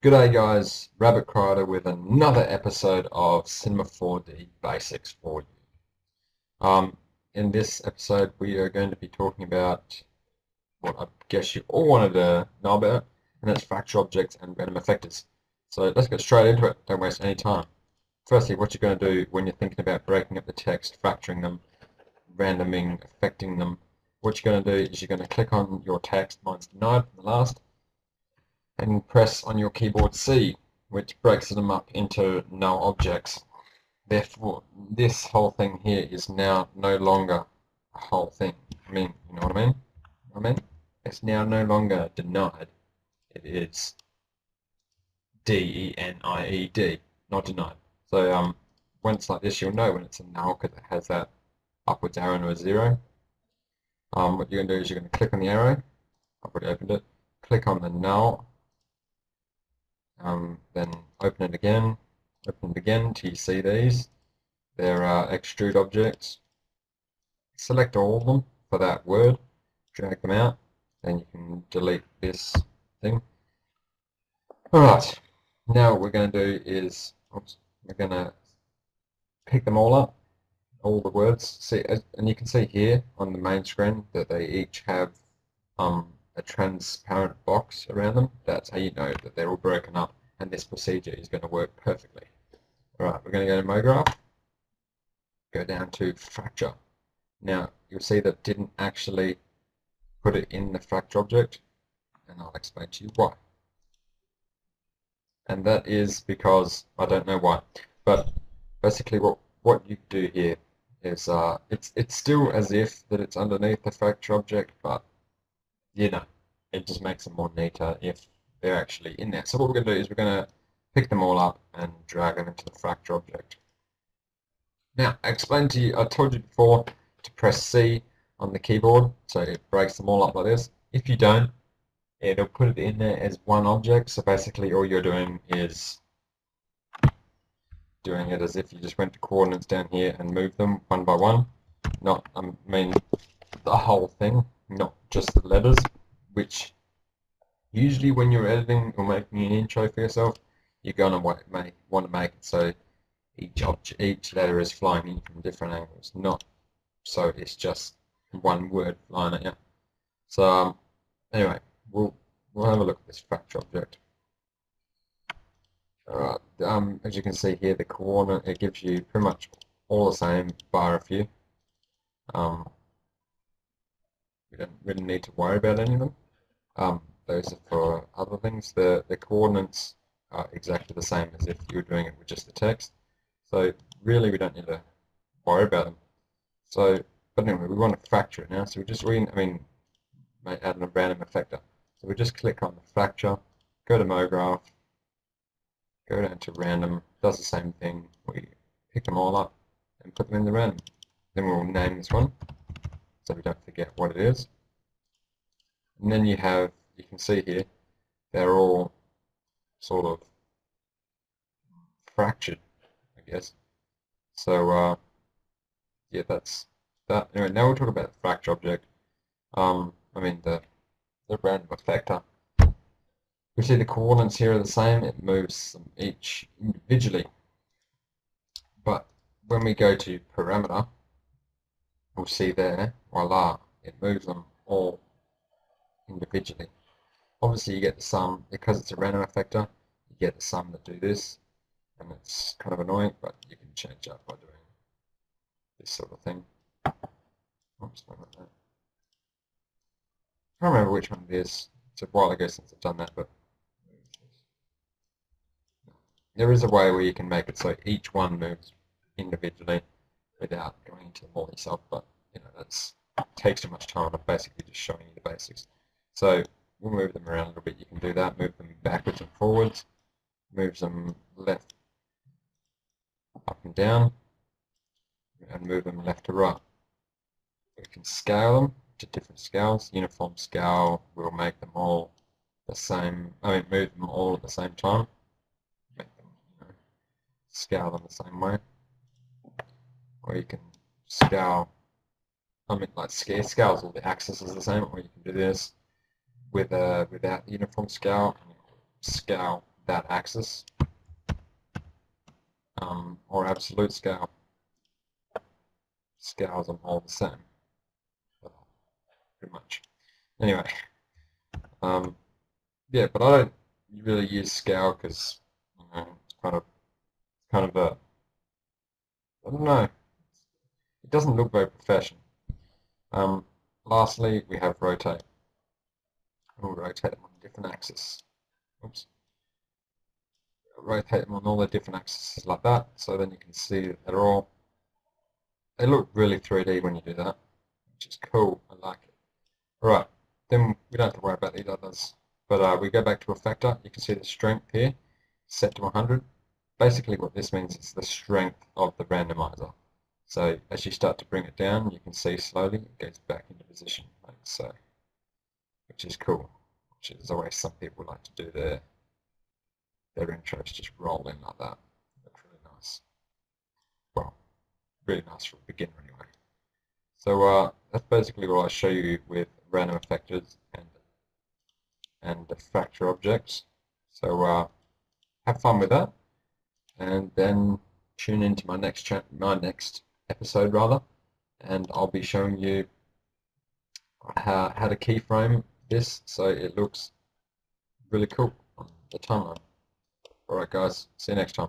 G'day guys, Rabbit Crider with another episode of Cinema 4D Basics for you. In this episode we are going to be talking about what I guess you all wanted to know about, and that's fracture objects and random effectors. So let's get straight into it, don't waste any time. Firstly, what you're going to do when you're thinking about breaking up the text, fracturing them, randoming, affecting them, what you're going to do is you're going to click on your text, mine's denied from the last, and press on your keyboard C, which breaks them up into null objects. Therefore, this whole thing here is now no longer a whole thing. You know what I mean? It's now no longer denied. It is D-E-N-I-E-D, not denied. So when it's like this, you'll know when it's a null because it has that upwards arrow and a zero. What you're going to do is you're going to click on the arrow. I've already opened it. Click on the null. Then open it again till you see these. They're extrude objects. Select all of them for that word, drag them out, then you can delete this thing. Alright, now what we're going to do is we're going to pick them all up, all the words. See, and you can see here on the main screen that they each have a transparent box around them. That's how you know that they're all broken up and this procedure is going to work perfectly. Alright, we're going to go to MoGraph, go down to fracture. Now you'll see that didn't actually put it in the fracture object, and I'll explain to you why. And that is because I don't know why, but basically what you do here is it's still as if that it's underneath the fracture object, but you know, it just makes it more neater if they're actually in there. So what we're going to do is we're going to pick them all up and drag them into the fracture object. Now, I explained to you, I told you before to press C on the keyboard, so it breaks them all up like this. If you don't, it'll put it in there as one object, so basically all you're doing is doing it as if you just went to coordinates down here and moved them one by one. Not, I mean, the whole thing, not just the letters, which usually when you're editing or making an intro for yourself, you're going to want to make it so each letter is flying in from different angles, not so it's just one word flying at you. So anyway, we'll have a look at this fracture object. Alright, as you can see here, the coordinate, it gives you pretty much all the same bar a few. We don't really need to worry about any of them. Those are for other things. The coordinates are exactly the same as if you were doing it with just the text. So really we don't need to worry about them. So, but anyway, we want to fracture it now. So may add a random effector. So we just click on the fracture, go to MoGraph, go down to random, does the same thing. We pick them all up and put them in the random. Then we'll name this one so we don't forget what it is. And then you can see here, they're all sort of fractured, I guess. So yeah, that's that. Anyway, now we'll talk about the fracture object. The random effector. We see the coordinates here are the same. It moves them each individually. But when we go to parameter, we'll see there, voila, it moves them all individually. Obviously you get the sum, because it's a random effector, you get the sum that do this, and it's kind of annoying, but you can change that by doing this sort of thing. Oops, not like that. I can't remember which one it is. It's a while ago since I've done that, but there is a way where you can make it so each one moves individually without going into them all yourself, but you know, that takes too much time. I'm basically just showing you the basics. So we'll move them around a little bit. You can do that, move them backwards and forwards, move them left, up and down, and move them left to right. We can scale them to different scales. Uniform scale, we'll make them all the same, move them all at the same time. Make them, scale them the same way. Or you can scale, scales all the axes is the same, or you can do this without the uniform scale, scale without axis, or absolute scale. Scales are all the same, pretty much. Anyway, yeah, but I don't really use scale because it's kind of a, I don't know, it doesn't look very professional. Lastly, we have rotate. We'll rotate them on a different axis. Oops. Rotate them on all the different axes like that, so then you can see that they look really 3D when you do that, which is cool. I like it. Alright, then we don't have to worry about these others. But we go back to Effector. You can see the strength here set to 100. Basically what this means is the strength of the randomizer. So as you start to bring it down, you can see slowly it goes back into position, like so, which is cool. Which is always some people like to do their intros just roll in like that. Looks really nice. Well, really nice for a beginner anyway. So that's basically what I show you with random effectors and Effector objects. So have fun with that, and then tune into my next episode rather, and I'll be showing you how to keyframe this so it looks really cool on the timeline. Alright guys, see you next time.